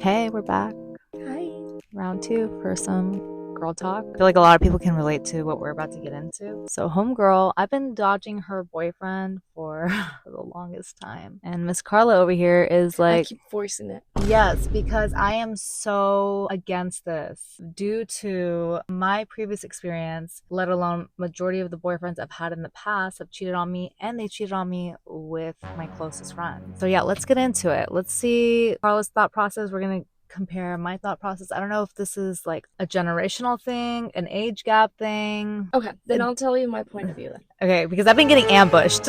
Hey, we're back. Hi. Round two for some girl talk. I feel like a lot of people can relate to what we're about to get into. So, homegirl, I've been dodging her boyfriend for the longest time. And Miss Carla over here is I like, keep forcing it. yes, because I am so against this due to my previous experience, let alone majority of the boyfriends I've had in the past have cheated on me, and they cheated on me with my closest friends. So yeah, let's get into it. Let's see Carla's thought process. We're gonna compare my thought process. I don't know if this is like a generational thing, an age gap thing. Okay, then I'll tell you my point of view then. Okay, because I've been getting ambushed.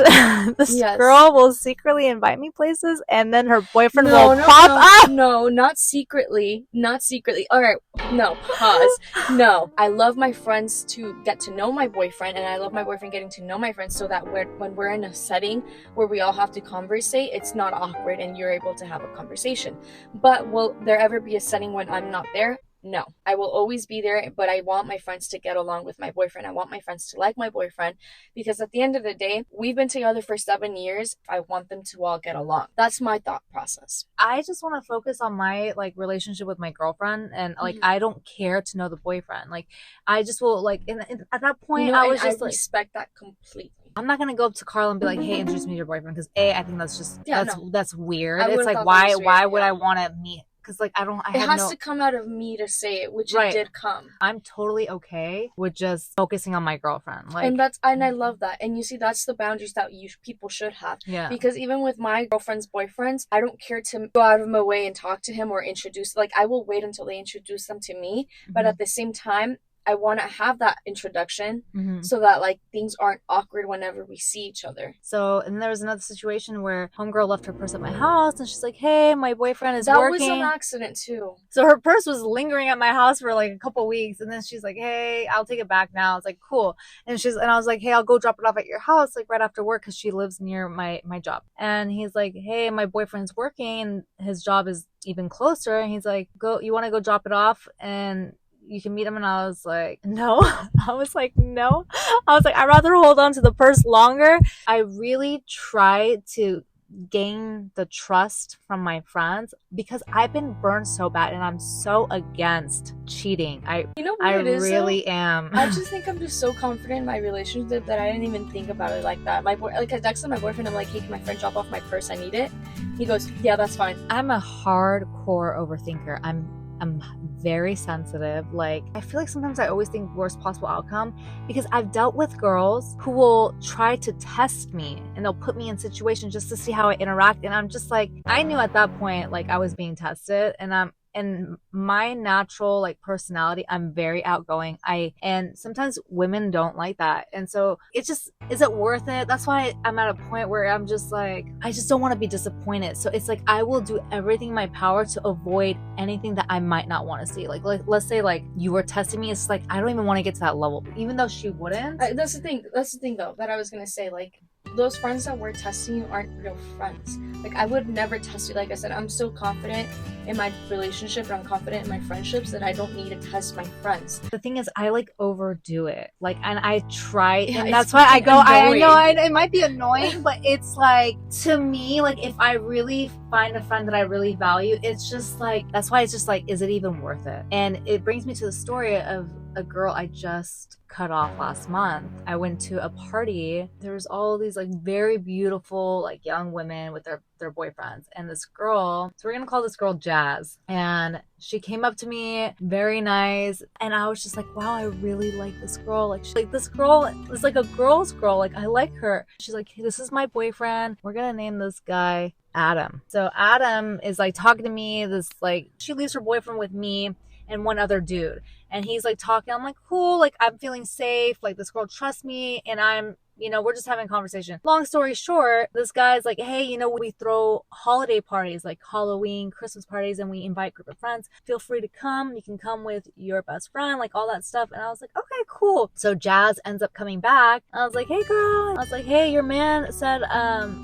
This Yes. girl will secretly invite me places, and then her boyfriend No, will no, pop no, up. no, not secretly. Not secretly. All right, no, pause. No, I love my friends to get to know my boyfriend, and I love my boyfriend getting to know my friends so that when we're in a setting where we all have to conversate, it's not awkward and you're able to have a conversation. But will there ever be a setting when I'm not there? No, I will always be there, but I want my friends to get along with my boyfriend. I want my friends to like my boyfriend because at the end of the day, we've been together for 7 years. I want them to all get along. That's my thought process. I just want to focus on my like relationship with my girlfriend, and like I don't care to know the boyfriend. Like I just will like at that point I And was I just like, respect that completely. I'm not gonna go up to Carla and be like, "Hey, introduce me to your boyfriend," because I think that's just Yeah, no. that's weird. I It's would've like thought that was why weird, would yeah. I want to meet? Because like I It have has no. to come out of me to say it, which Right. it did come. I'm totally okay with just focusing on my girlfriend. Like, And I love that. And you see, that's the boundaries that people should have. yeah. Because even with my girlfriend's boyfriends, I don't care to go out of my way and talk to him or introduce. Like, I will wait until they introduce them to me. But at the same time, I want to have that introduction so that like things aren't awkward whenever we see each other. So, and there was another situation where homegirl left her purse at my house, and she's like, "Hey, my boyfriend is That working." was an accident too. So her purse was lingering at my house for like a couple weeks, and then she's like, "Hey, I'll take it back now." It's like, "Cool." And I was like, "Hey, I'll go drop it off at your house like right after work because she lives near my job." And he's like, "Hey, my boyfriend's working, and his job is even closer." And he's like, "Go, you want to go drop it off and you can meet him?" And I was like, "No." I was like, "No." I was like, "I'd rather hold on to the purse longer." I really try to gain the trust from my friends because I've been burned so bad, and I'm so against cheating. You know what I it is, really though? am. I just think I'm just so confident in my relationship that I didn't even think about it like that. I texted my boyfriend. I'm like, "Hey, can my friend drop off my purse? I need it." He goes, "Yeah, that's fine." I'm a hardcore overthinker. I'm very sensitive. Like, I feel like sometimes I always think worst possible outcome because I've dealt with girls who will try to test me and they'll put me in situations just to see how I interact. And I'm just like, I knew at that point, like I was being tested, and my natural like personality, I'm very outgoing. And sometimes women don't like that. And so it's just, is it worth it? That's why I'm at a point where I'm just like, I just don't want to be disappointed. So it's like, I will do everything in my power to avoid anything that I might not want to see. Like let's say like you were testing me. It's like, I don't even want to get to that level, even though she wouldn't. That's the thing. That's the thing, though, that I was gonna say. Like, those friends that were testing you aren't real friends. Like, I would never test you. Like I said, I'm so confident in my relationship and I'm confident in my friendships that I don't need to test my friends. The thing is, I like overdo it. Like, and I try, Yeah, and it's that's why I fucking go. I annoying. know it might be annoying, but it's like, to me, like if I really find a friend that I really value, it's just like, that's why it's just like, is it even worth it? And it brings me to the story of a girl I just cut off last month. I went to a party. There was all these like very beautiful like young women with their boyfriends, and this girl, so we're gonna call this girl Jazz, and she came up to me, very nice, and I was just like, wow, I really like this girl. Like, this girl is like a girl's girl. Like, I like her. She's like, hey, this is my boyfriend. We're gonna name this guy Adam. So Adam is like talking to me. This like, she leaves her boyfriend with me and one other dude, and he's like talking. I'm like, cool, like I'm feeling safe, like this girl trusts me, and we're just having a conversation. Long story short, this guy's like, hey, we throw holiday parties like Halloween, Christmas parties, and we invite a group of friends. Feel free to come. You can come with your best friend, like all that stuff. And I was like, okay, cool. So Jazz ends up coming back. I was like, hey girl. I was like, hey, your man said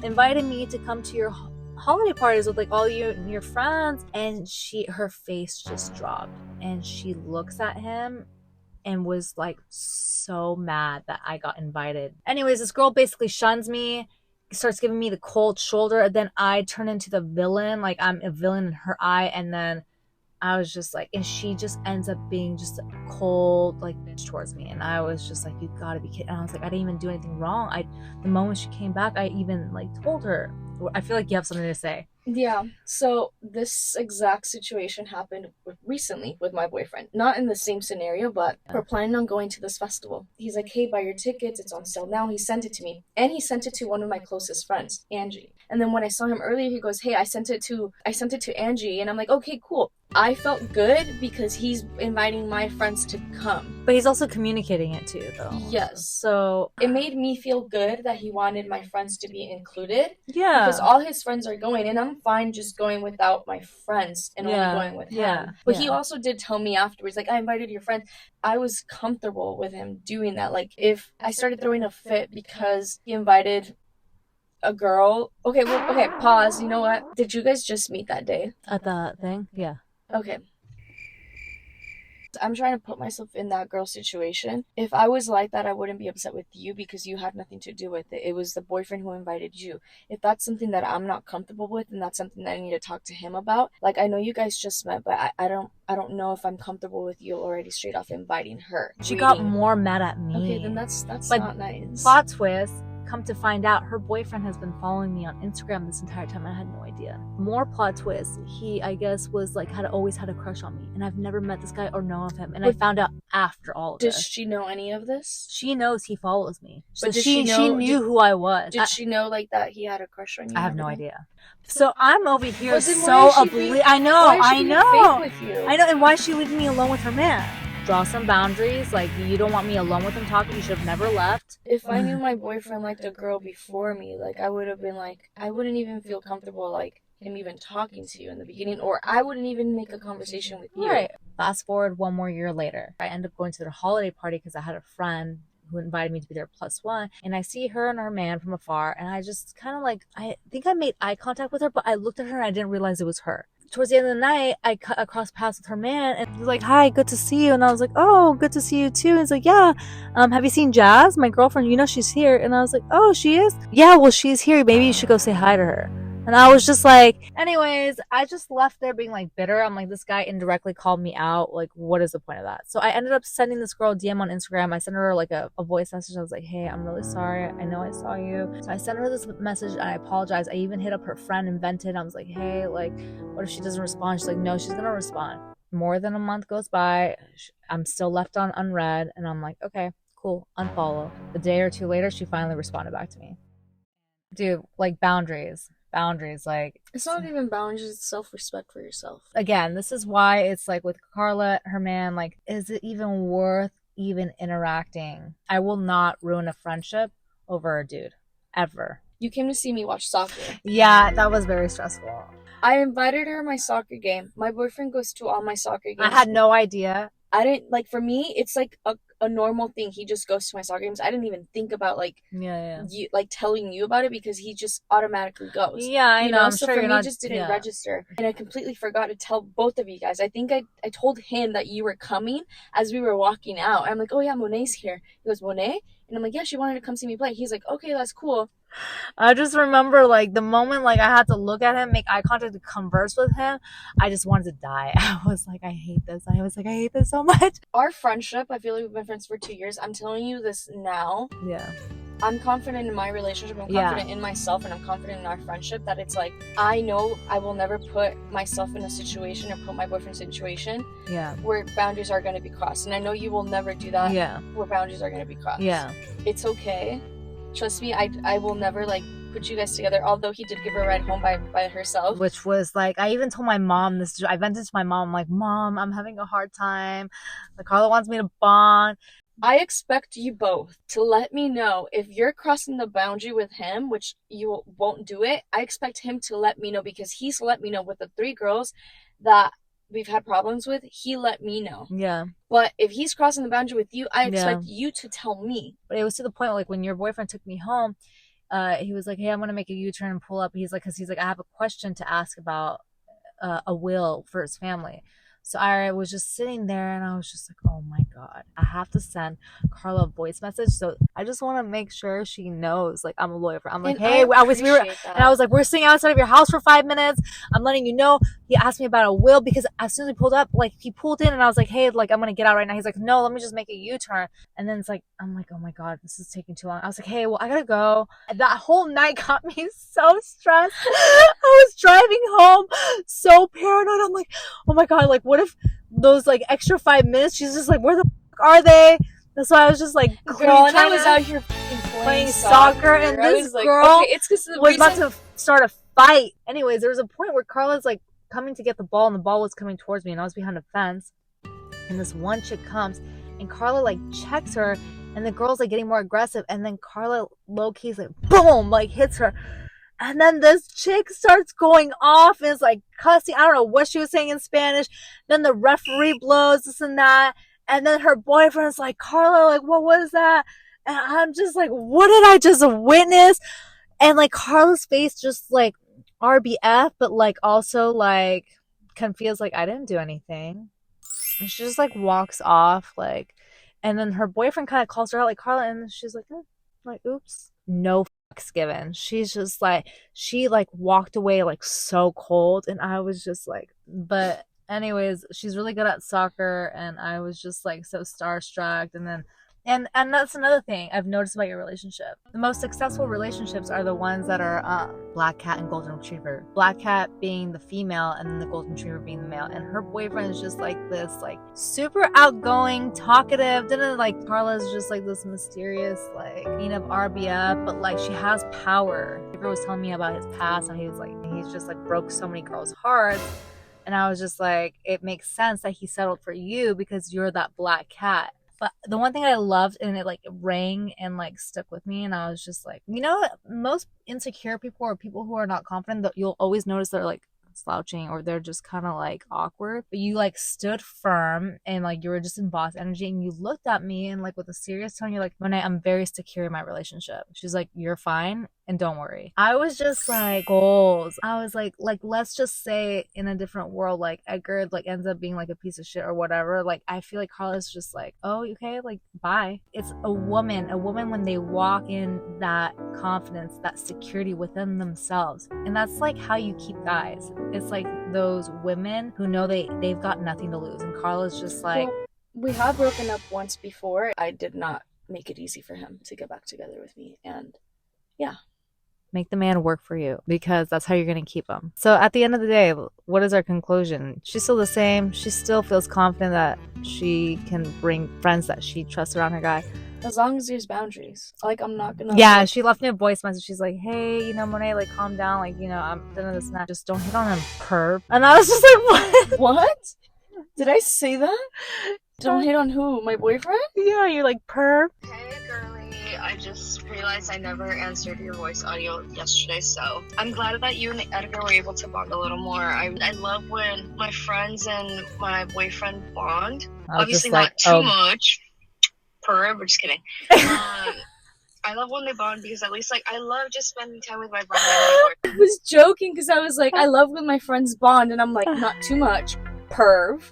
invited me to come to your holiday parties with like all you and your friends. And her face just dropped, and she looks at him and was like so mad that I got invited. Anyways, this girl basically shuns me, starts giving me the cold shoulder, and then I turn into the villain. Like, I'm a villain in her eye, and then I was just like, and she just ends up being just a cold like bitch towards me, and I was just like, you gotta be kidding. And I was like, I didn't even do anything wrong. The moment she came back, I even like told her. I feel like you have something to say. Yeah, so this exact situation happened recently with my boyfriend. Not in the same scenario, but we're planning on going to this festival. He's like, hey, buy your tickets, it's on sale now. He sent it to me. And he sent it to one of my closest friends, Angie. And then when I saw him earlier, he goes, hey, I sent it to Angie. And I'm like, okay, cool. I felt good because he's inviting my friends to come. But he's also communicating it too, though. Yes. So it made me feel good that he wanted my friends to be included. Yeah. Because all his friends are going, and I'm fine just going without my friends and only going with him. But he also did tell me afterwards, like, I invited your friends. I was comfortable with him doing that. Like, if I started throwing a fit because he invited a girl. Okay, pause. You know what? Did you guys just meet that day? At the thing? Yeah. Okay. I'm trying to put myself in that girl's situation. If I was like that, I wouldn't be upset with you because you had nothing to do with it. It was the boyfriend who invited you. If that's something that I'm not comfortable with, and that's something that I need to talk to him about. Like, I know you guys just met, but I don't know if I'm comfortable with you already straight off inviting her. She got more mad at me. Okay, then that's not nice. Plot twist. Come to find out, her boyfriend has been following me on Instagram this entire time. I had no idea. More plot twist. He, I guess, was like always had a crush on me, and I've never met this guy or know of him. And I found out after all of this. Does she know any of this? She knows he follows me. But so she knew who I was. Did she know like that he had a crush on you? I have no idea. So I'm over here I know. I know. And why is she leaving me alone with her man? Draw some boundaries. Like, you don't want me alone with him talking. You should have never left. If I knew my boyfriend liked a girl before me, like, I would have been like, I wouldn't even feel comfortable like him even talking to you in the beginning, or I wouldn't even make a conversation with you. Right. Fast forward one more year later, I end up going to their holiday party because I had a friend who invited me to be their +1, and I see her and her man from afar, and I just kind of like, I think I made eye contact with her, but I looked at her and I didn't realize it was her. Towards the end of the night, I cut across paths with her man, and he was like, hi, good to see you. And I was like, oh, good to see you too. And he's like, yeah, have you seen Jazz, my girlfriend? You know she's here. And I was like, oh, she is? Yeah, well, she's here. Maybe you should go say hi to her. And I was just like, anyways, I just left there being like bitter. I'm like, this guy indirectly called me out. Like, what is the point of that? So I ended up sending this girl a DM on Instagram. I sent her like a voice message. I was like, hey, I'm really sorry. I know I saw you. So I sent her this message and I apologized. I even hit up her friend Invented. I was like, hey, like, what if she doesn't respond? She's like, no, she's going to respond. More than a month goes by. I'm still left on unread. And I'm like, okay, cool, unfollow. A day or two later, she finally responded back to me. Dude, like, boundaries, like, it's not even boundaries, it's self-respect for yourself. Again, this is why it's like with Karla, her man, like, is it even worth even interacting? I will not ruin a friendship over a dude, ever. You came to see me watch soccer. Yeah, that was very stressful. I invited her to my soccer game. My boyfriend goes to all my soccer games. I had no idea. I didn't, like, for me, it's like a normal thing. He just goes to my soccer games. I didn't even think about, like, you, like, telling you about it because he just automatically goes. Yeah, I know. So for me, just didn't register. And I completely forgot to tell both of you guys. I think I told him that you were coming as we were walking out. I'm like, oh, yeah, Monet's here. He goes, Monet? And I'm like, yeah, she wanted to come see me play. He's like, okay, that's cool. I just remember, like, the moment, like, I had to look at him, make eye contact, to converse with him, I just wanted to die. I was like, I hate this. I hate this so much. Our friendship, I feel like we've been friends for 2 years. I'm telling you this now. Yeah. I'm confident in my relationship. I'm confident in myself, and I'm confident in our friendship that it's like, I know I will never put myself in a situation or put my boyfriend in a situation where boundaries are going to be crossed. And I know you will never do that where boundaries are going to be crossed. Yeah. It's okay. Trust me, I will never, like, put you guys together, although he did give her a ride home by herself. Which was, like, I even told my mom this. I vented to my mom, I'm like, Mom, I'm having a hard time. Like, Karla wants me to bond. I expect you both to let me know if you're crossing the boundary with him, which you won't do it. I expect him to let me know, because he's let me know with the 3 girls that we've had problems with. He let me know. Yeah. But if he's crossing the boundary with you, I expect you to tell me. But it was to the point, like, when your boyfriend took me home, he was like, hey, I'm going to make a U-turn and pull up. He's like, I have a question to ask about a will for his family. So I was just sitting there and I was just like, oh my God, I have to send Karla a voice message. So I just want to make sure she knows, like, I'm a loyal friend. I'm like, And hey, we were, and I was like, we're sitting outside of your house for 5 minutes. I'm letting you know. He asked me about a will because as soon as we pulled up, like, he pulled in and I was like, hey, like, I'm going to get out right now. He's like, no, let me just make a U-turn. And then it's like, I'm like, oh my God, this is taking too long. I was like, hey, well, I gotta go. And that whole night got me so stressed. I was driving home so paranoid. I'm like, oh my God, like, what if those, like, extra 5 minutes, she's just like, where the fuck are they? That's why I was just like, girl, and I was out here playing soccer, and this girl okay, it's was about to start a fight. Anyways, there was a point where Karla's like coming to get the ball, and the ball was coming towards me, and I was behind a fence. And this one chick comes, and Karla like checks her, and the girl's like getting more aggressive, and then Karla low-key's like boom, like hits her. And then this chick starts going off and is like cussing. I don't know what she was saying in Spanish. Then the referee blows this and that. And then her boyfriend's like, Karla, like, what was that? And I'm just like, what did I just witness? And like Karla's face just like RBF, but like also like confused, like I didn't do anything. And she just like walks off, like, and then her boyfriend kind of calls her out, like, Karla, and she's like, like, oops, no fucks given. She's just like, she like walked away like so cold, and I was just like, but anyways, she's really good at soccer, and I was just like so starstruck. And then and that's another thing I've noticed about your relationship. The most successful relationships are the ones that are black cat and golden retriever. Black cat being the female, and then the golden retriever being the male. And her boyfriend is just like this, like super outgoing, talkative. Didn't like Karla's just like this mysterious, like queen of RBF, but like she has power. He was telling me about his past, and he was like, he's just like broke so many girls' hearts. And I was just like, it makes sense that he settled for you because you're that black cat. But the one thing I loved, and it like rang and like stuck with me, and I was just like, you know, most insecure people or people who are not confident, that you'll always notice they're like slouching or they're just kind of like awkward. But you like stood firm and like you were just in boss energy, and you looked at me and like with a serious tone, you're like, Monet, I'm very secure in my relationship. She's like, you're fine and don't worry. I was just like, goals. I was like let's just say in a different world, like Edgar like ends up being like a piece of shit or whatever, like I feel like Karla's just like, oh, okay, like bye. It's a woman when they walk in that confidence, that security within themselves, and that's like how you keep guys. It's like those women who know they've got nothing to lose, and Karla's just like, well, we have broken up once before. I did not make it easy for him to get back together with me, and yeah. Make the man work for you, because that's how you're going to keep him. So at the end of the day, what is our conclusion? She's still the same. She still feels confident that she can bring friends that she trusts around her guy. As long as there's boundaries. Like, I'm not gonna... Yeah, she left me a voice message. She's like, hey, you know, Monet, like, calm down. Like, you know, I'm done this and that. Just don't hit on him, perv. And I was just like, what? What? Did I say that? Don't hit on who? My boyfriend? Yeah, you're like, perv. Hey, girly. I just realized I never answered your voice audio yesterday, so I'm glad that you and Edgar were able to bond a little more. I love when my friends and my boyfriend bond. Obviously not too much. We're just kidding. I love when they bond because at least, like, I love just spending time with my brother and my I was joking because I was like, I love when my friends bond, and I'm like, not too much. Perv.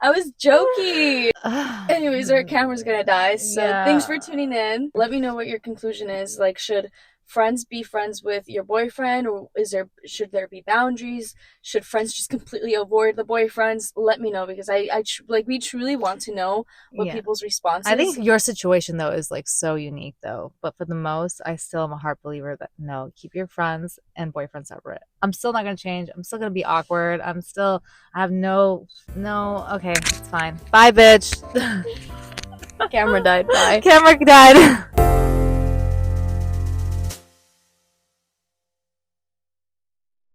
I was joking. Anyways, our camera's gonna die, so thanks for tuning in. Let me know what your conclusion is. Like, should friends be friends with your boyfriend, or should there be boundaries? Should friends just completely avoid the boyfriends? Let me know, because we truly want to know what people's responses. I think your situation though is like so unique though, but for the most, I still am a hard believer that no, keep your friends and boyfriend separate. I'm still not gonna change. I'm still gonna be awkward. I have no. Okay, it's fine. Bye, bitch. Camera died. Bye. Camera died.